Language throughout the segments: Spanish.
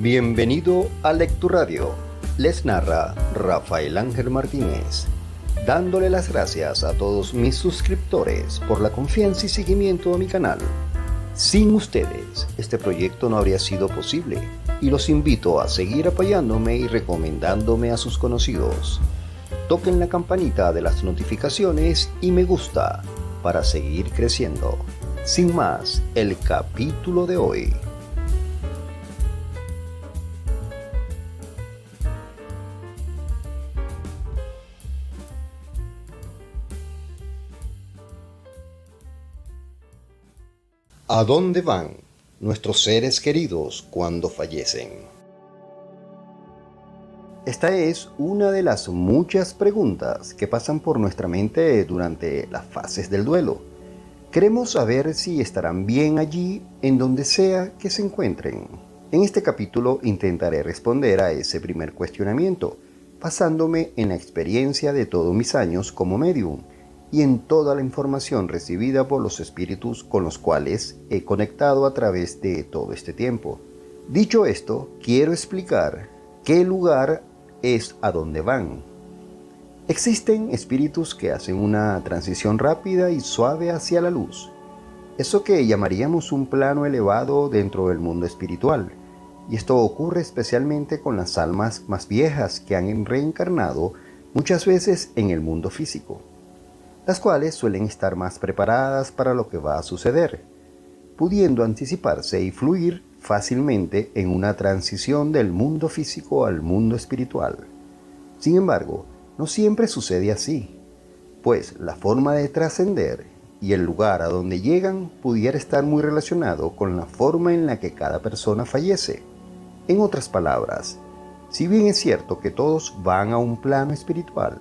Bienvenido a Lecturadio. Les narra Rafael Ángel Martínez, dándole las gracias a todos mis suscriptores por la confianza y seguimiento a mi canal. Sin ustedes, este proyecto no habría sido posible y los invito a seguir apoyándome y recomendándome a sus conocidos. Toquen la campanita de las notificaciones y me gusta para seguir creciendo. Sin más, el capítulo de hoy. ¿A dónde van nuestros seres queridos cuando fallecen? Esta es una de las muchas preguntas que pasan por nuestra mente durante las fases del duelo. Queremos saber si estarán bien allí, en donde sea que se encuentren. En este capítulo intentaré responder a ese primer cuestionamiento, basándome en la experiencia de todos mis años como médium y en toda la información recibida por los espíritus con los cuales he conectado a través de todo este tiempo. Dicho esto, quiero explicar qué lugar es a dónde van. Existen espíritus que hacen una transición rápida y suave hacia la luz, eso que llamaríamos un plano elevado dentro del mundo espiritual, y esto ocurre especialmente con las almas más viejas que han reencarnado muchas veces en el mundo físico, las cuales suelen estar más preparadas para lo que va a suceder, pudiendo anticiparse y fluir fácilmente en una transición del mundo físico al mundo espiritual. Sin embargo, no siempre sucede así, pues la forma de trascender y el lugar a donde llegan pudiera estar muy relacionado con la forma en la que cada persona fallece. En otras palabras, si bien es cierto que todos van a un plano espiritual,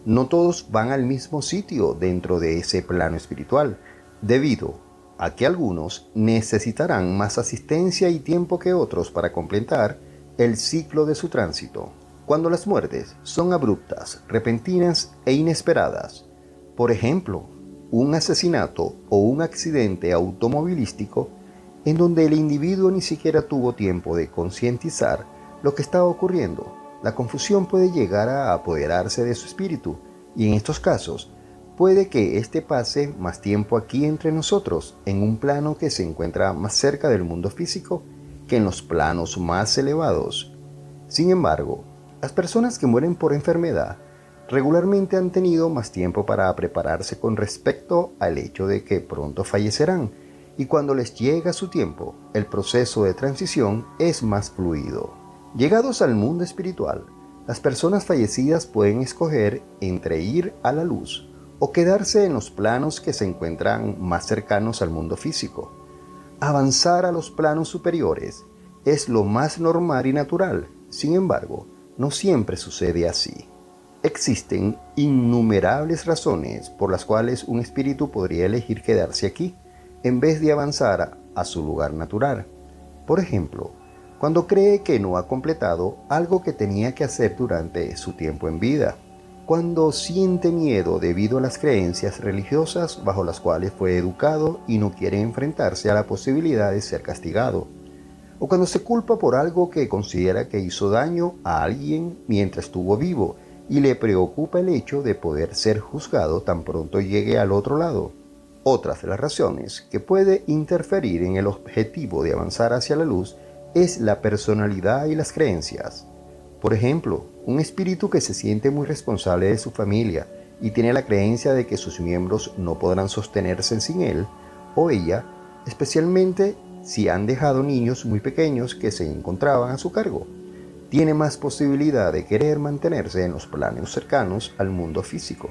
no todos van al mismo sitio dentro de ese plano espiritual, debido a que algunos necesitarán más asistencia y tiempo que otros para completar el ciclo de su tránsito. Cuando las muertes son abruptas, repentinas e inesperadas, por ejemplo, un asesinato o un accidente automovilístico en donde el individuo ni siquiera tuvo tiempo de concientizar lo que estaba ocurriendo, la confusión puede llegar a apoderarse de su espíritu, y en estos casos puede que éste pase más tiempo aquí entre nosotros, en un plano que se encuentra más cerca del mundo físico que en los planos más elevados. Sin embargo, las personas que mueren por enfermedad regularmente han tenido más tiempo para prepararse con respecto al hecho de que pronto fallecerán, y cuando les llega su tiempo, el proceso de transición es más fluido. Llegados al mundo espiritual, las personas fallecidas pueden escoger entre ir a la luz o quedarse en los planos que se encuentran más cercanos al mundo físico. Avanzar a los planos superiores es lo más normal y natural, sin embargo, no siempre sucede así. Existen innumerables razones por las cuales un espíritu podría elegir quedarse aquí, en vez de avanzar a su lugar natural. Por ejemplo, cuando cree que no ha completado algo que tenía que hacer durante su tiempo en vida, cuando siente miedo debido a las creencias religiosas bajo las cuales fue educado y no quiere enfrentarse a la posibilidad de ser castigado, o cuando se culpa por algo que considera que hizo daño a alguien mientras estuvo vivo y le preocupa el hecho de poder ser juzgado tan pronto llegue al otro lado. Otras de las razones que puede interferir en el objetivo de avanzar hacia la luz es la personalidad y las creencias. Por ejemplo, un espíritu que se siente muy responsable de su familia y tiene la creencia de que sus miembros no podrán sostenerse sin él o ella, especialmente si han dejado niños muy pequeños que se encontraban a su cargo, tiene más posibilidad de querer mantenerse en los planos cercanos al mundo físico.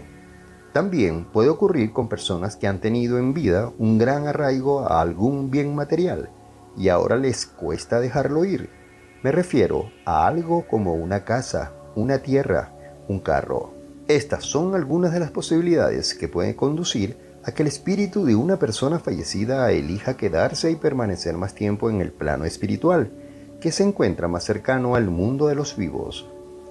También puede ocurrir con personas que han tenido en vida un gran arraigo a algún bien material y ahora les cuesta dejarlo ir. Me refiero a algo como una casa, una tierra, un carro. Estas son algunas de las posibilidades que pueden conducir a que el espíritu de una persona fallecida elija quedarse y permanecer más tiempo en el plano espiritual, que se encuentra más cercano al mundo de los vivos.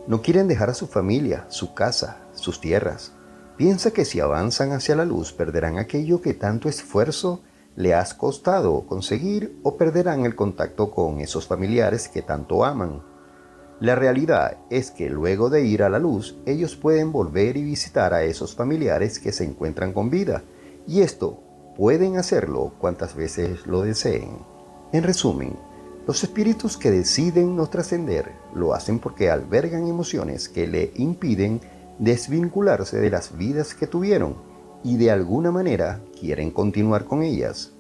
No quieren dejar a su familia, su casa, sus tierras. Piensa que si avanzan hacia la luz perderán aquello que tanto esfuerzo le has costado conseguir o perderán el contacto con esos familiares que tanto aman. La realidad es que luego de ir a la luz, ellos pueden volver y visitar a esos familiares que se encuentran con vida, y esto pueden hacerlo cuantas veces lo deseen. En resumen, los espíritus que deciden no trascender lo hacen porque albergan emociones que le impiden desvincularse de las vidas que tuvieron y de alguna manera quieren continuar con ellas.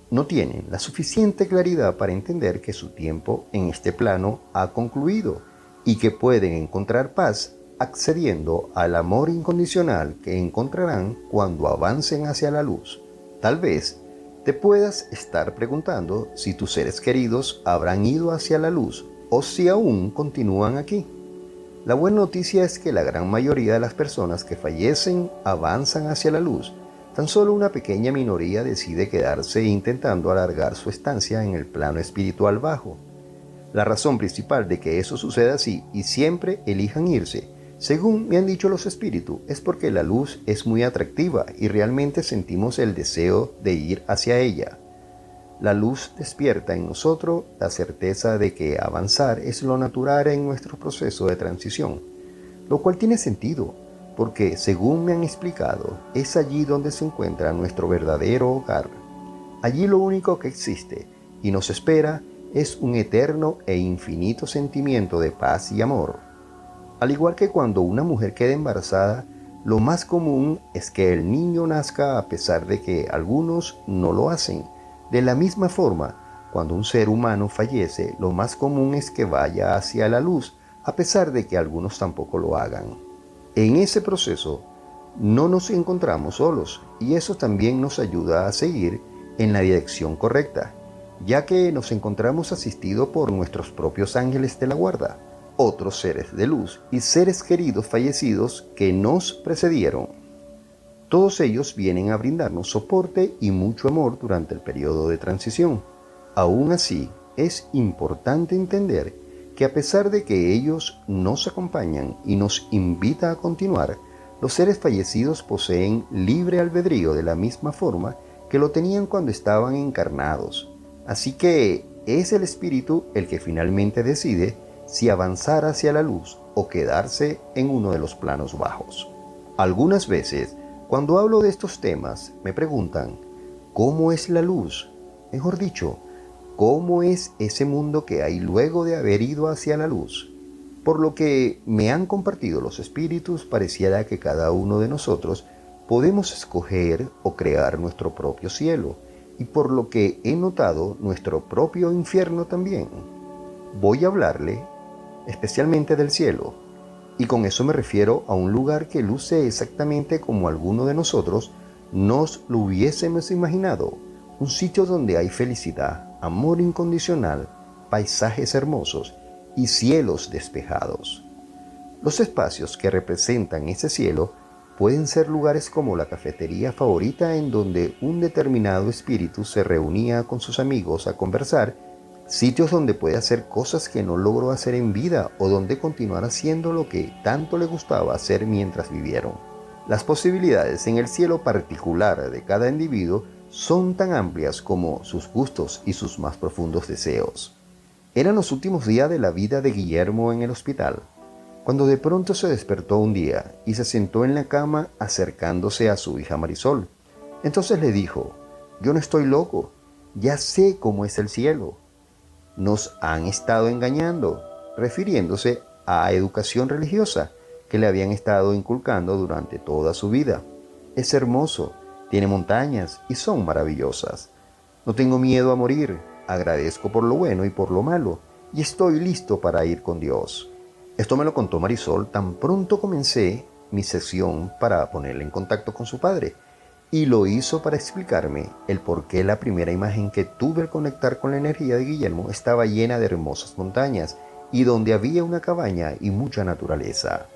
No tienen la suficiente claridad para entender que su tiempo en este plano ha concluido y que pueden encontrar paz accediendo al amor incondicional que encontrarán cuando avancen hacia la luz. Tal vez te puedas estar preguntando si tus seres queridos habrán ido hacia la luz o si aún continúan aquí. La buena noticia es que la gran mayoría de las personas que fallecen avanzan hacia la luz. Tan solo una pequeña minoría decide quedarse intentando alargar su estancia en el plano espiritual bajo. La razón principal de que eso suceda así y siempre elijan irse, según me han dicho los espíritus, es porque la luz es muy atractiva y realmente sentimos el deseo de ir hacia ella. La luz despierta en nosotros la certeza de que avanzar es lo natural en nuestro proceso de transición, lo cual tiene sentido, porque según me han explicado, es allí donde se encuentra nuestro verdadero hogar. Allí lo único que existe y nos espera es un eterno e infinito sentimiento de paz y amor. Al igual que cuando una mujer queda embarazada, lo más común es que el niño nazca a pesar de que algunos no lo hacen. De la misma forma, cuando un ser humano fallece, lo más común es que vaya hacia la luz, a pesar de que algunos tampoco lo hagan. En ese proceso, no nos encontramos solos, y eso también nos ayuda a seguir en la dirección correcta, ya que nos encontramos asistidos por nuestros propios ángeles de la guarda, otros seres de luz y seres queridos fallecidos que nos precedieron. Todos ellos vienen a brindarnos soporte y mucho amor durante el periodo de transición. Aún así, es importante entender que a pesar de que ellos nos acompañan y nos invitan a continuar, los seres fallecidos poseen libre albedrío de la misma forma que lo tenían cuando estaban encarnados. Así que es el espíritu el que finalmente decide si avanzar hacia la luz o quedarse en uno de los planos bajos. Algunas veces, cuando hablo de estos temas, me preguntan, ¿cómo es la luz? Mejor dicho, ¿cómo es ese mundo que hay luego de haber ido hacia la luz? Por lo que me han compartido los espíritus, pareciera que cada uno de nosotros podemos escoger o crear nuestro propio cielo, y por lo que he notado, nuestro propio infierno también. Voy a hablarle especialmente del cielo, y con eso me refiero a un lugar que luce exactamente como alguno de nosotros nos lo hubiésemos imaginado, un sitio donde hay felicidad, amor incondicional, paisajes hermosos y cielos despejados. Los espacios que representan ese cielo pueden ser lugares como la cafetería favorita en donde un determinado espíritu se reunía con sus amigos a conversar, sitios donde puede hacer cosas que no logró hacer en vida o donde continuar haciendo lo que tanto le gustaba hacer mientras vivieron. Las posibilidades en el cielo particular de cada individuo son tan amplias como sus gustos y sus más profundos deseos. Eran los últimos días de la vida de Guillermo en el hospital, cuando de pronto se despertó un día y se sentó en la cama acercándose a su hija Marisol. Entonces le dijo, «Yo no estoy loco, ya sé cómo es el cielo. Nos han estado engañando», refiriéndose a educación religiosa que le habían estado inculcando durante toda su vida. «Es hermoso, tiene montañas y son maravillosas. No tengo miedo a morir, agradezco por lo bueno y por lo malo, y estoy listo para ir con Dios». Esto me lo contó Marisol tan pronto comencé mi sesión para ponerle en contacto con su padre, y lo hizo para explicarme el por qué la primera imagen que tuve al conectar con la energía de Guillermo estaba llena de hermosas montañas y donde había una cabaña y mucha naturaleza.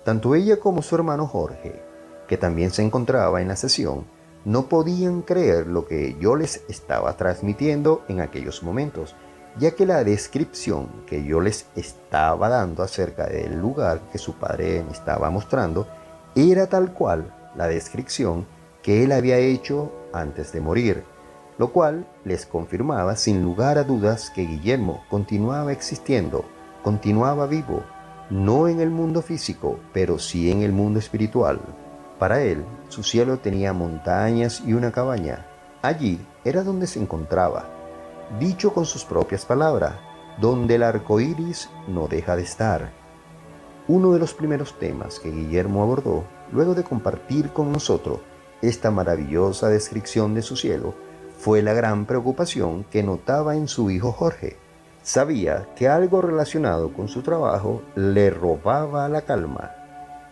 Tanto ella como su hermano Jorge, que también se encontraba en la sesión, no podían creer lo que yo les estaba transmitiendo en aquellos momentos, ya que la descripción que yo les estaba dando acerca del lugar que su padre me estaba mostrando era tal cual la descripción que él había hecho antes de morir. lo cual les confirmaba sin lugar a dudas que Guillermo continuaba existiendo, continuaba vivo, no en el mundo físico, pero sí en el mundo espiritual. Para él, su cielo tenía montañas y una cabaña. Allí era donde se encontraba, dicho con sus propias palabras, donde el arco iris no deja de estar. Uno de los primeros temas que Guillermo abordó, luego de compartir con nosotros esta maravillosa descripción de su cielo, fue la gran preocupación que notaba en su hijo Jorge. Sabía que algo relacionado con su trabajo le robaba la calma.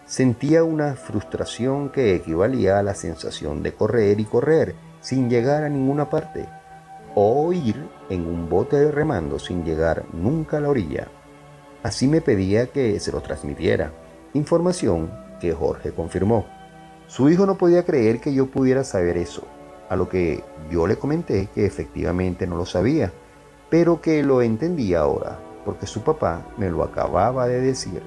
Sentía una frustración que equivalía a la sensación de correr y correr sin llegar a ninguna parte, o ir en un bote remando sin llegar nunca a la orilla. Así me pedía que se lo transmitiera, información que Jorge confirmó. Su hijo no podía creer que yo pudiera saber eso, a lo que yo le comenté que efectivamente no lo sabía, pero que lo entendía ahora, porque su papá me lo acababa de decir.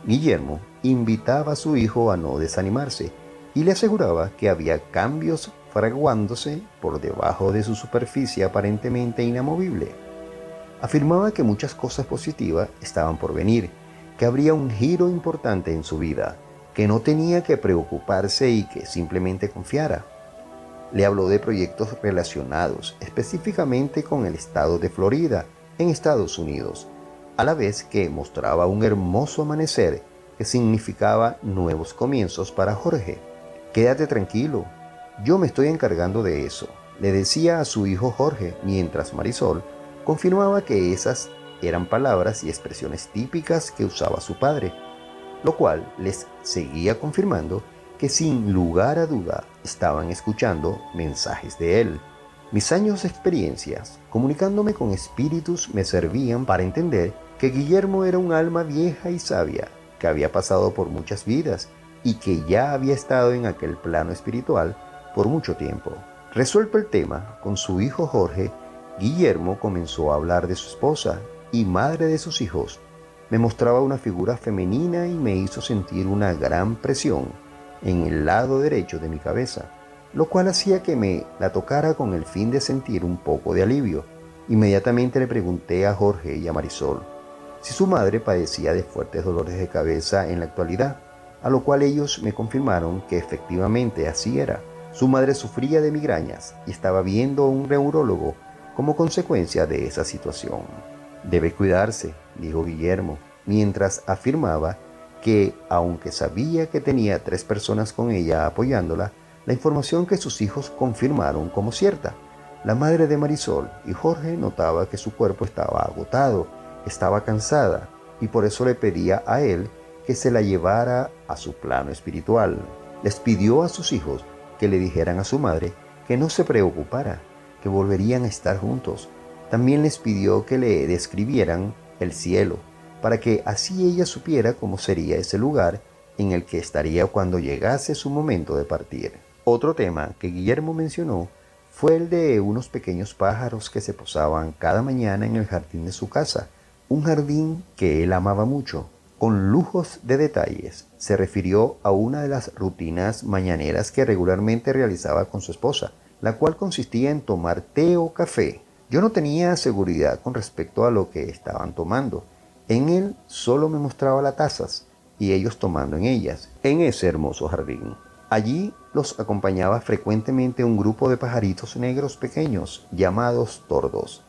Guillermo invitaba a su hijo a no desanimarse y le aseguraba que había cambios fraguándose por debajo de su superficie aparentemente inamovible. Afirmaba que muchas cosas positivas estaban por venir, que habría un giro importante en su vida, que no tenía que preocuparse y que simplemente confiara. Le habló de proyectos relacionados específicamente con el estado de Florida, en Estados Unidos, a la vez que mostraba un hermoso amanecer que significaba nuevos comienzos para Jorge. Quédate tranquilo, yo me estoy encargando de eso, le decía a su hijo Jorge, mientras Marisol confirmaba que esas eran palabras y expresiones típicas que usaba su padre, lo cual les seguía confirmando que sin lugar a duda estaban escuchando mensajes de él. Mis años de experiencias comunicándome con espíritus me servían para entender que Guillermo era un alma vieja y sabia, que había pasado por muchas vidas y que ya había estado en aquel plano espiritual por mucho tiempo. Resuelto el tema con su hijo Jorge, Guillermo comenzó a hablar de su esposa y madre de sus hijos. Me mostraba una figura femenina y me hizo sentir una gran presión en el lado derecho de mi cabeza, lo cual hacía que me la tocara con el fin de sentir un poco de alivio. Inmediatamente le pregunté a Jorge y a Marisol si su madre padecía de fuertes dolores de cabeza en la actualidad, a lo cual ellos me confirmaron que efectivamente así era. Su madre sufría de migrañas y estaba viendo a un neurólogo como consecuencia de esa situación. Debe cuidarse, dijo Guillermo, mientras afirmaba que, aunque sabía que tenía 3 personas con ella apoyándola, la información que sus hijos confirmaron como cierta. La madre de Marisol y Jorge notaba que su cuerpo estaba agotado, estaba cansada, y por eso le pedía a él que se la llevara a su plano espiritual. Les pidió a sus hijos que le dijeran a su madre que no se preocupara, que volverían a estar juntos. También les pidió que le describieran el cielo, para que así ella supiera cómo sería ese lugar en el que estaría cuando llegase su momento de partir. Otro tema que Guillermo mencionó fue el de unos pequeños pájaros que se posaban cada mañana en el jardín de su casa, un jardín que él amaba mucho. Con lujos de detalles, se refirió a una de las rutinas mañaneras que regularmente realizaba con su esposa, la cual consistía en tomar té o café. Yo no tenía seguridad con respecto a lo que estaban tomando. En él solo me mostraba las tazas y ellos tomando en ellas, en ese hermoso jardín. Allí los acompañaba frecuentemente un grupo de pajaritos negros pequeños llamados tordos.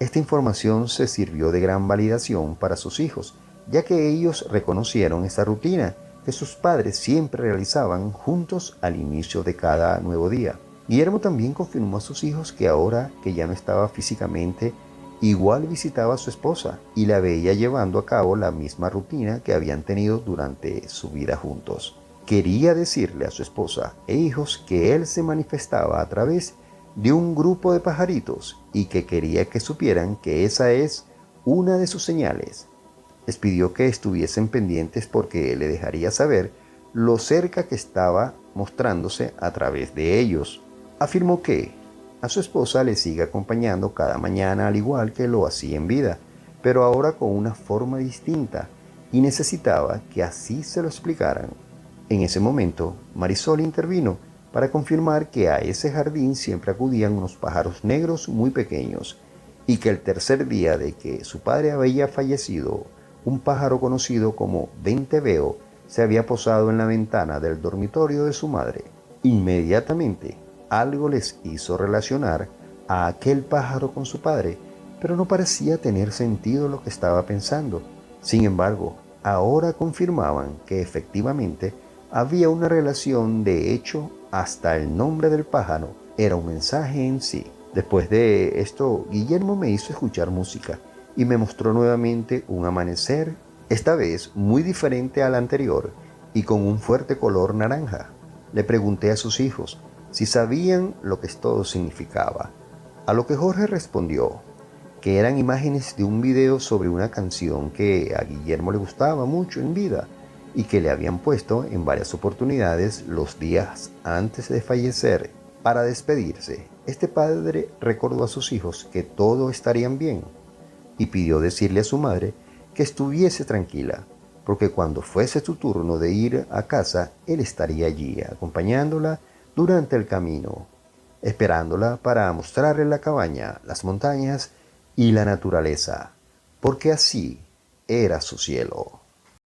Esta información se sirvió de gran validación para sus hijos, ya que ellos reconocieron esa rutina que sus padres siempre realizaban juntos al inicio de cada nuevo día. Guillermo también confirmó a sus hijos que ahora que ya no estaba físicamente, igual visitaba a su esposa y la veía llevando a cabo la misma rutina que habían tenido durante su vida juntos. Quería decirle a su esposa e hijos que él se manifestaba a través de un grupo de pajaritos y que quería que supieran que esa es una de sus señales. Les pidió que estuviesen pendientes porque le dejaría saber lo cerca que estaba mostrándose a través de ellos. Afirmó que a su esposa le sigue acompañando cada mañana al igual que lo hacía en vida, pero ahora con una forma distinta, y necesitaba que así se lo explicaran. En ese momento, Marisol intervino para confirmar que a ese jardín siempre acudían unos pájaros negros muy pequeños y que el tercer día de que su padre había fallecido, un pájaro conocido como venteveo se había posado en la ventana del dormitorio de su madre. Inmediatamente algo les hizo relacionar a aquel pájaro con su padre, pero no parecía tener sentido lo que estaba pensando. Sin embargo, ahora confirmaban que efectivamente había una relación. De hecho, hasta el nombre del pájaro era un mensaje en sí. Después de esto, Guillermo me hizo escuchar música y me mostró nuevamente un amanecer, esta vez muy diferente al anterior y con un fuerte color naranja. Le pregunté a sus hijos si sabían lo que esto significaba, a lo que Jorge respondió que eran imágenes de un video sobre una canción que a Guillermo le gustaba mucho en vida y que le habían puesto en varias oportunidades los días antes de fallecer. Para despedirse, este padre recordó a sus hijos que todo estarían bien y pidió decirle a su madre que estuviese tranquila, porque cuando fuese su turno de ir a casa, él estaría allí acompañándola durante el camino, esperándola para mostrarle la cabaña, las montañas y la naturaleza, porque así era su cielo.